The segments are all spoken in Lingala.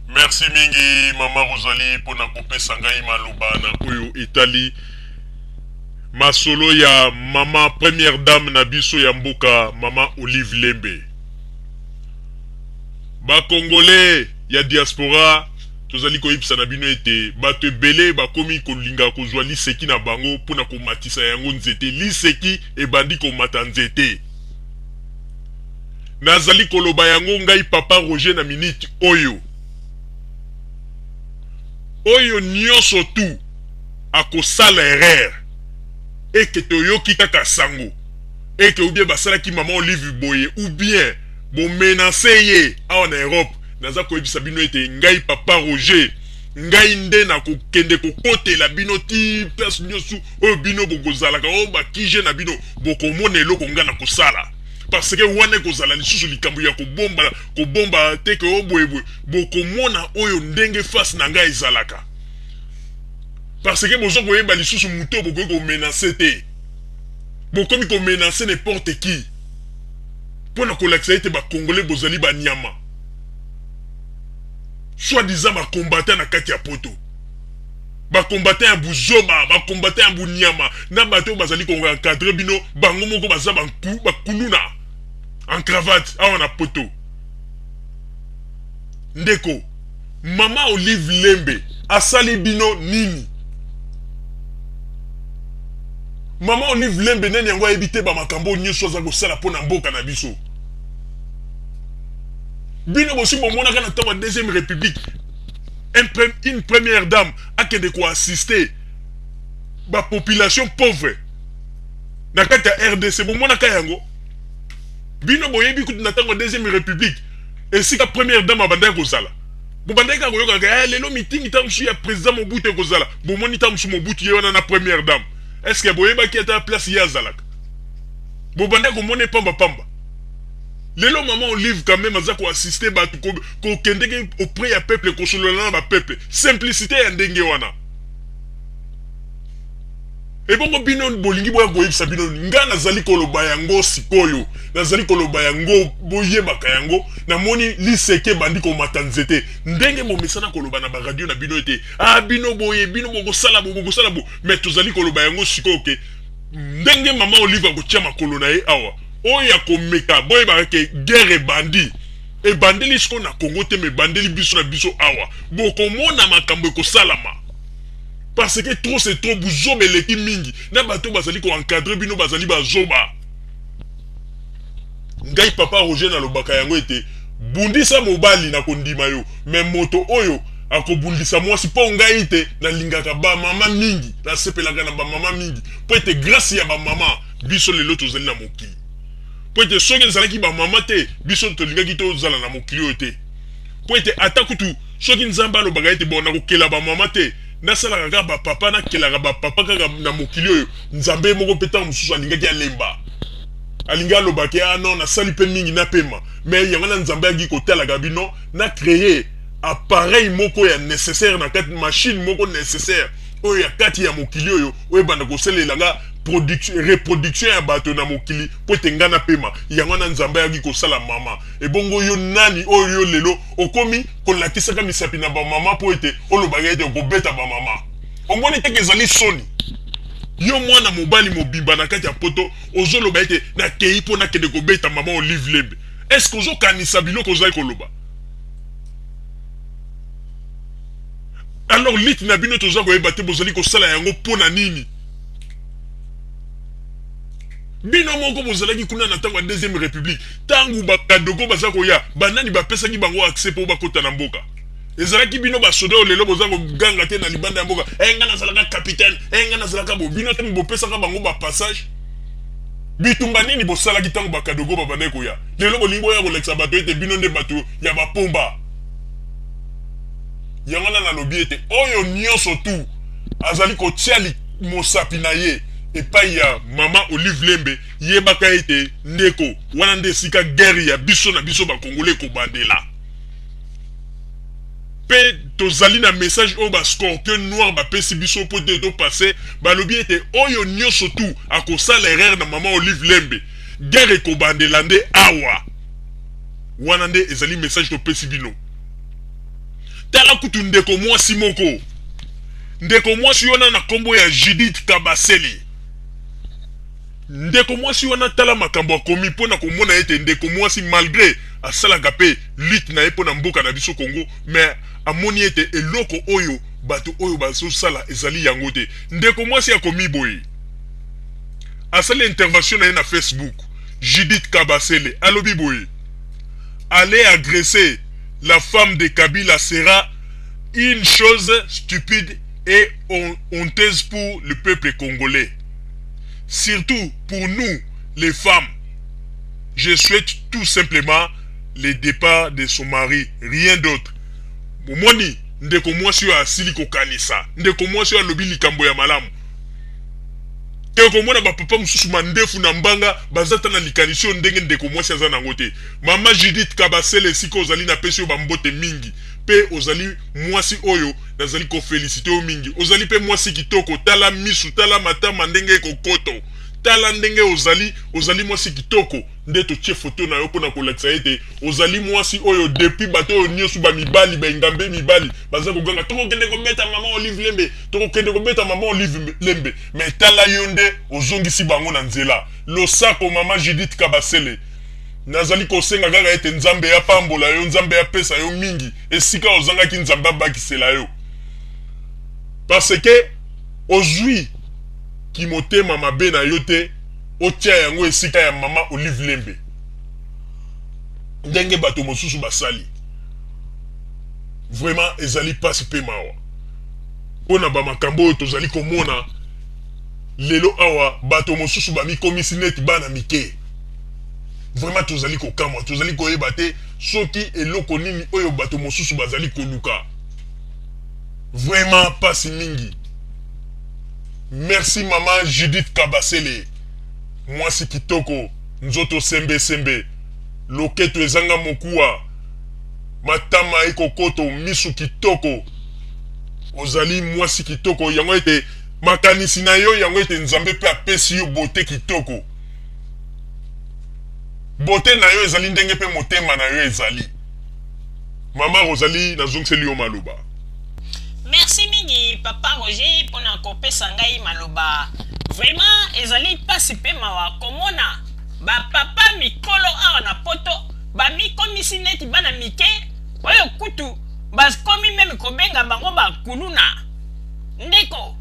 Merci mingi Mama Rosalie pour na kopesa ngai maloba na oyo etali masolo ya mama première dame na biso ya mboka Mama Olive Lembe. Ba Congolais ya diaspora tozali koyebisa na bino ete bato ebele bakomi kolinga kozwa liseki na bango mpona komatisa yango nzete. Liseki ebandi komata nzete. Nazali koloba yango ngai Papa Roger na minute oyo. Oyo nyonso tu akosala erreur eke toyoki kaka sango eke ou bien basalaki Mama Olive boye ou bien bo menace ye awa na Europe, naza koyebisa bino ete ngai Papa Roger ngai nde na kokende kokotela bino ti place nyonso oyo bino bokozalaka oyo bakije na bino bokomona eloko nga na kosala parce que wana kozala lisusu likambo ya kobomba teke oyo boyeboye bokomona oyo ndenge face na ngai ezalaka parce que bozo koyeba lisusu muto bokoki komenace te bokomi komenace n'importe qui mpona kolakisa ete bakongolais bozali banyama soi-disant bakombatant na kati ya poto bakombatant ya buzoba bakombatant ya bunyama na bato oyo bazali koencadre bino bango moko baza bakuluna en cravate awa na poto. Ndeko Mama Olive Lembe asali bino nini? Mama Olive Lembe nani yango ayebi te bamakambo nyonso aza kosala mpona mboka na biso? Bino bosi bomonaka na ntango ya deuxième république une première dame akende koassiste bapopulation pauvre na kati ya RDC, bomonaka yango? Bino boyebi kutu na ntango ya deuxième république esika première dame abandaki kozala bobandaki koyokaka lelo mitingi ntango mosusu ya président Mobutu ekozala bomoni ntango mosusu Mobutu ye wana na première dame. Est-ce que boyebaki ata place ye azalaka? Bobandaki komona pamba lelo Mama Olive quand même aza koassiste bato kokendeki auprès ya peuple kosolola na bapeuple simplicité ya ndenge wana. Ebongo bino bolingi boya koyebisa bino nga nazali koloba yango sikoyo, nazali koloba yango boyebaka yango, namoni liseke bandi komata nzete ndenge momesana koloba na baradio na bino ete bino boye bino bokosala bo mais tozali koloba yango sikoyo ke ndenge Mama Olive akotia makolo na ye awa oyo akomeka boyebaka ke guerre ebandeli siko na Congo te me bandeli biso na biso awa bokomona makambo ekosalama parce que trop c'est trop buzoba eleki mingi na bato bazali koencadre bino bazali bazoba. Ngai Papa Roger na lobaka yango ete bundisa mobali na kondima yo me moto oyo akobundisa mwasi po ngai te nalingaka bamama mingi nasepelaka na bamama mingi po ete grâce ya bamama biso lelo tozali na mokili po ete soki ezalaki bamama te biso tolingaki tozala na mokili oyo te po ete ata kutu soki nzambe alobaka ete bona kokela bamama te nasalaka kaka bapapa nakelaka bapapa kaka na mokili oyo nzambe moko mpe ntango mosusu alingaki alemba alingi alobaki non nasali mpe mingi napema mais yango na nzambe ayaki kotalaka bino na créer appareil moko ya nécessaire na kati machine moko nécessaire oyo ya kati ya mokili oyo ebanda kosalelanga reproduction ya bato na mokili po ete nga napema yango na nzambe ayaki kosala mama. Ebongo yo nani oyo yo lelo okomi kolakisaka misapi na bamama po ete olobaka ete okobeta bamama? Omoni teke ezali soni yo mwana mobali mobimba na kati ya poto ozoloba ete nakei mpo nakende kobeta Mama Olive Lembe? Est-ce que ozokanisa biloko ozali koloba? Alors liti na bino toza koyeba te bozali kosala yango mpona nini? Bino moko bozalaki kuna na ntango ya deuxième république ntango bakadogo baza koya banani bapesaki bango accès po bakota na mboka ezalaki bino basoda oyo lelo boza koganga te na libanda ya mboka nga nazalaka capitaine nga nazalaka bo bino te bopesaka bango bapassage bitumba nini bosalaki ntango bakadogo babandaki koya lelo bolingi oya kolekisa bato ete bino nde bato ya bapomba yango na nalobi ete oyo nyonso tu azali kotia mosapi na ye epai ya Mama Olive Lembe yebaka ete ndeko wana nde esika guerre ya biso na biso bakongole kobandela pe tozali na message oyo bascorpion noir bapesi biso po te topase balobi ete oyo nyonso tu akosala erreur na Mama Olive Lembe guerre ekobandela nde awa wana nde ezali message topesi bino. kutu ndeko mwasi moko. Ndeko mwasi wana na kombo ya Judith Kabasele. Ndeko mwasi wana tala makambo akomi pona komona ete ndeko mwasi malgré asalaka pe lutte na ye pona mboka na biso Congo, mais amoni ete eloko oyo bato oyo baso sala ezali yango te. Ndeko mwasi akomi boye. Asali intervention na ye na Facebook. Judith Kabasele alobi boye. Aller agresser la femme de Kabila sera une chose stupide et honteuse pour le peuple congolais. Surtout pour nous, les femmes. Je souhaite tout simplement le départ de son mari, rien d'autre. Moni, ndeko mwasi yo asili kokanisa. Ndeko mwasi yo alobi likambo ya malamu. Teko mwana ba papa mususu mandefu na mbanga bazata na likanisho ndenge ndeko mwasi aza nango te. Mama Judith Kabasele siko ozali na pesi yo bambote mingi. Pe ozali mwasi oyo nazali ko féliciter o mingi. Ozali pe mwasi kitoko, tala misu, tala matama ndenge kokoto. Tala ndenge ozali mwasi kitoko. Ndeto tie photo na yo pona kolakisa ete ozali mwasi oyo depuis bato oyo nyosu ba mibali ba ngambe mibali baza koganga toko kende ko beta mama Olive Lembe, toko kende ko beta mama Olive Lembe, mais tala yonde ozongisi bango na nzela. Losako mama Judith Kabasele nazali kosenga kaka ete nzambe ya pambola yo, nzambe ya pesa yo mingi esika ozanga ki nzambe abakisela yo, parce que ozwi ki motema mabe na yo te otia yango esika ya mama Olive Lembe ndenge bato mosusu basali. Vraiment ezali pasi pe mawa pona ba makambo oyo tozali komona lelo awa bato mosusu bamikomisi neti bana mike. Vraiment tozali kokamwa, tozali koyeba te soki eloko nini oyo bato mosusu bazali koluka. Vraiment pasi mingi. Merci maman Judith Kabasele. Mwasi kitoko, nzoto sembe sembe. Loketo ezanga mokuwa. Matama eko koto, misu kitoko. Ozali mwasi kitoko, yango ete makanisi na yo, yango ete nzambe pe apesi yo bote kitoko. Bote na yo ezali ndenge pe motema na yo ezali. Mama Rosalie nazongiseli yo maloba. Merci mingi papa Roger pona kopesa ngai maloba. Vraiment ezali pasi pe mawa komona ba papa mikolo awa na poto ba mikomisi neti bana mike oyo kutu bas komi meme kobenga bango ba kuluna. Ndeko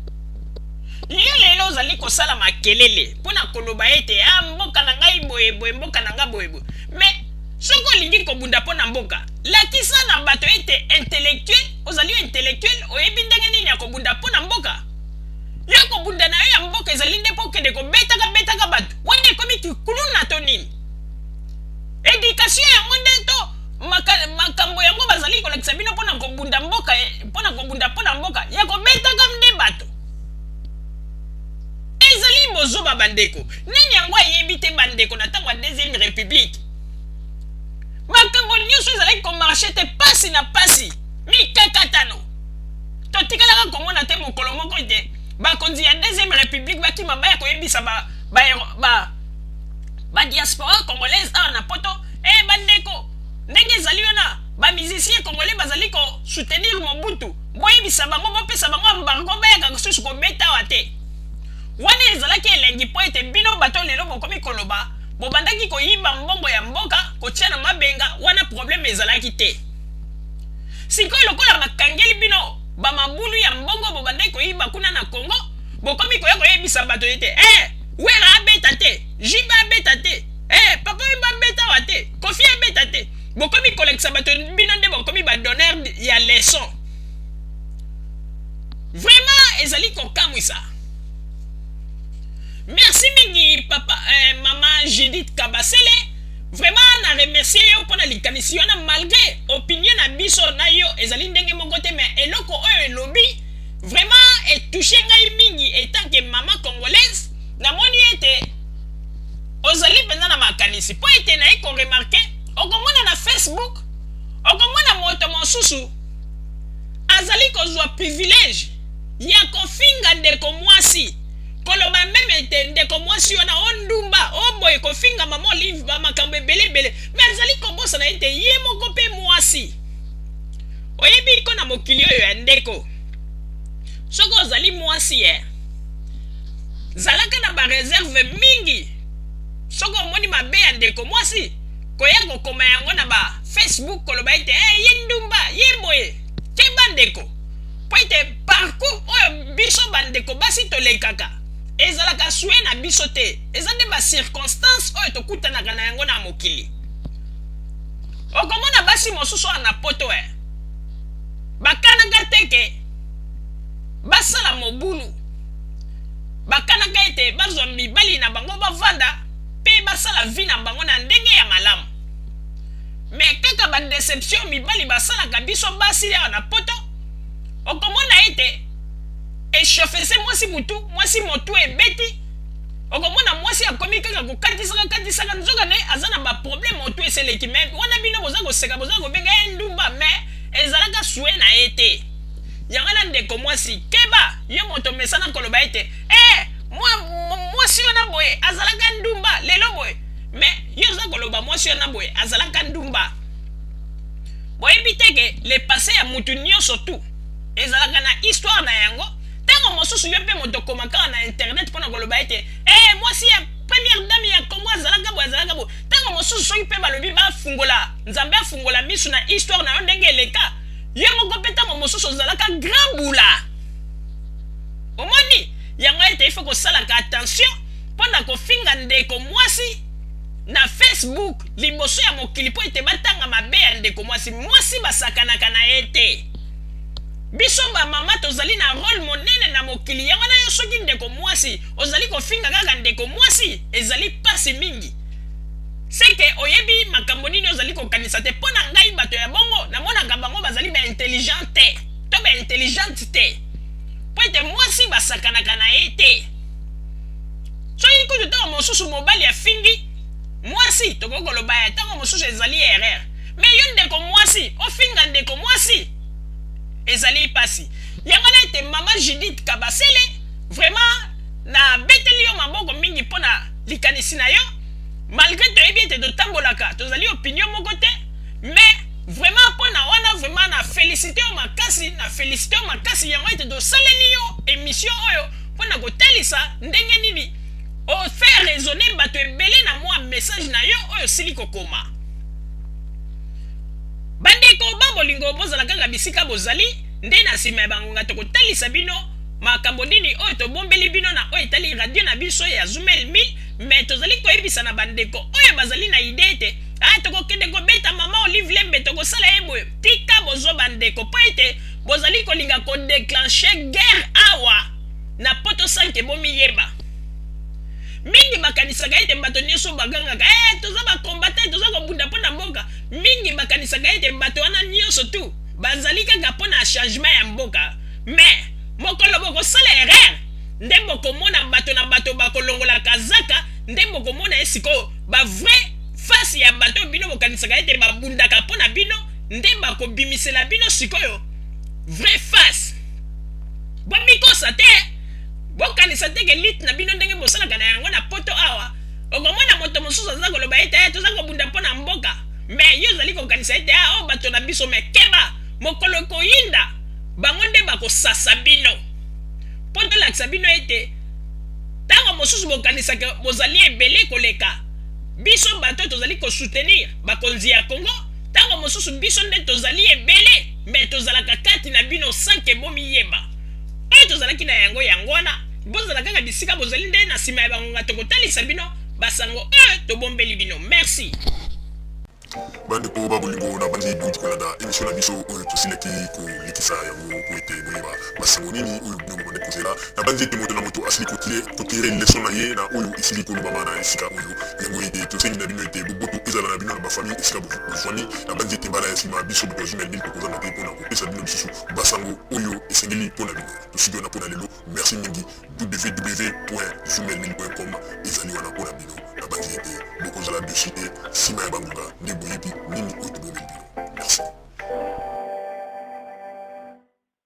yo lelo ozali kosala makelele pona koloba ete mboka na ngai boye boye, mboka na nga boye boye, mais soko lingi kobunda pona mboka lakisa na bato ete intellectuel ozali intellectuel oyebi ndenge nini ya kobunda pona mboka. Yo kobunda na yo ya mboka ezali nde po kende betaka bato wana ekomi kikuluna to nini. Éducation yango nde to makambo yango bazali kolakisa bino pona kobunda mboka pona mboka ya kobetaka mde bato. Ezali bozoba bandeko nini yango ayebi te bandeko na ntango ya deuxième république. Makambo nyonso ezali komarche te pasi na pasi mikakatano. Totikalaka komona te mokolo moko te bakonzi ya deuxième république bakima baya koyebisa ba diaspora congolaise awa na poto bandeko ndenge ezali wana ba musicien congolais bazali ko soutenir Mobutu boyebisa bango bopesa bango embargo bayaka kosusu kobeta awa te. Wana ezalaki elengi po ete bino bato lelo bokomi koloba bobandaki koyiba mbongo ya mboka kotia na mabenga wana problème ezalaki te. Sikoyo lokola makangeli bino bamabulu ya mbongo bobandaki koyiba kuna na Congo bokomi koya koyebisa bato ete wera abeta te, jiba abeta te, papa wimba abeta wa te, kofi abeta te. Bokomi kolekisa bato bino nde bokomi ba donneur ya leçon. Vraiment ezali kokamwisa. Merci mingi papa maman Judith Kabasele. Vraiment na remercier yo pona likanisi wana malgré opinion na biso na yo ezali ndenge moko te, mais eloko oyo elobi vraiment etouché ngai mingi etant que maman congolaise. Namoni ete ozali penza na makanisi po ete na eko remarqué okomona na Facebook okomona moto mosusu azali kozwa privilège ya kofinga ndeko mwasi koloba meme ete ndeko mwasi wana ondumba oboye kofinga mama Olive ba makambo ebele mais azali kobosa na ete ye moko pe mwasi oyebi ko na mokili oyo ya ndeko soko ozali mwasi zalaka na bareserve mingi soko omoni mabe ya ndeko mwasi koya kokoma yango na ba Facebook koloba ete ye ndumba ye boye ke bandeko po ete parcours oyo biso bandeko basi tolekaka ezalaka sue na biso te eza nde bacirconstance oyo tokutanaka na yango na mokili okomona basi mosusu wana poto bakanaka teke basala mobulu bakanaka ete bazwa mibali na bango bavanda mpe basala vi na bango na ndenge ya malamu me kaka badeception mibali basalaka biso basi awa na poto okomona ete eshofese mwasi motu ebeti okomona mwasi akomi kaka kokatisaka nzoka ne aza na baproblème motu eseleki me wana bino boza koseka boza kobenga ye ndumba me ezalaka sue na ye te yango na ndeko mwasi keba ye moto mesana koloba ete mwasi wana boye azalaka ndumba lelo boye me ye oza koloba mwasi wana boye azalaka ndumba boyebi teke le passé ya mutu nyonso tu ezalaka na histoire na yango ntango mosusu yo mpe moto komaka na internet mpona koloba ete mwasi ya première dame ya kongo azalaka boye ntango mosusu soki mpe balobi bafungola nzambe afungola misu na histoire na yo ndenge eleka ye moko mpe ntango mosusu ozalaka grand bula omoni yango ete ifo kosalaka attention mpona kofinga ndeko mwasi na Facebook liboso ya mokili mpo ete batanga mabe ya ndeko mwasi basakanaka na ye te biso bamama tozali na role monene na mokili yango na yo soki ndeko mwasi ozali kofinga kaka ndeko mwasi ezali pasi mingi seke oyebi makambo nini ozali kokanisa te mpo na ngai bato ya bongo namonaka bango bazali baintelligent te to baintelligente te mpo ete mwasi basakanaka na ye te soki kutu ntango mosusu mobali afingi mwasi tokokoloba ya ntango mosusu ezali erreur me yo ndeko mwasi ofinga ndeko mwasi ezali pasi yango na ete mama Judith Kabasele vraiment na beteli yo maboko mingi mpona likanisi na yo malgré toyebi ete totambolaka tozali opinion moko te mais vraiment mpona wana vraiment na félicité yo makasi yango ete tosaleli yo émission oyo mpona kotalisa ndenge nini ofaire raisonner bato ebele na mwa message na yo oyo sili kokoma bandeko babolingo bozala kaka bisika bozali nde na nsima ya bangonga tokotalisa bino makambo nini oyo tobombeli bino na oyo etali radio na biso ya Zumel 1000 me tozali koyebisa na bandeko oyo bazali na ide ete tokokende kobeta mama Olive Lembe tokosala ye boye tika bozo bandeko mpo ete bozali kolinga kodeclenche guerre awa na poto sanke bomiyeba mingi bakanisaka ete bato nyonso bagangaka toza bakombate toza kobunda mpo na mboka mingi bakanisaka ete bato wana nyonso tu bazali kaka mpo na changement ya mboka me mokolo bokosala erreur nde bokomona bato na bato bakolongola kazaka nde bokomona ye sikoyo bavrai face ya bato bino bokanisaka ete babundaka mpo na bino nde bakobimisela bino sikoyo vrai face bomikosa te bokanisa teke lite na bino ndenge bosalaka na yango na poto awa okomona moto mosusu aza koloba ete toza kobunda mpo na mboka me yo ozali kokanisa ete o bato na biso me keba mokolo koyinda bango nde bakosasa bino mpo tolakisa bino ete ntango mosusu bokanisaka bozali ebele koleka biso bato tozali kosoutenir bakonzi ya Congo ntango mosusu biso nde tozali ebele me tozalaka kati na bino sanke bomiyeba oyo tozalaki na yango wana bozala kaka bisika bozali nde na nsima ya bangonga tokotalisa bino basango oyo tobombeli bino merci bandeko babolingo na bandi dutukolanda émission na biso oyo tosilaki kolikisa yango po ete boyeba basango nini oyo bino bomande kozela na bandi ete moto na moto asili kotire leson na ye na oyo esili kolobama na esika oyo yango ete tosengi na bino ete boboto ezala na bino na bafamille esika bozwani na bandi ete mbala ya nsima biso boto Zumel 1000 tokozanga te mpona kopesa bino lisusu basango oyo esengeli mpona bino tosiki wana mpona lelo merci mingi www.zumel1000.com ezali wana mpona bino na bandi ete bokozala dessus te nsima ya bangonga nde boyebi nini oyo tobomeli bino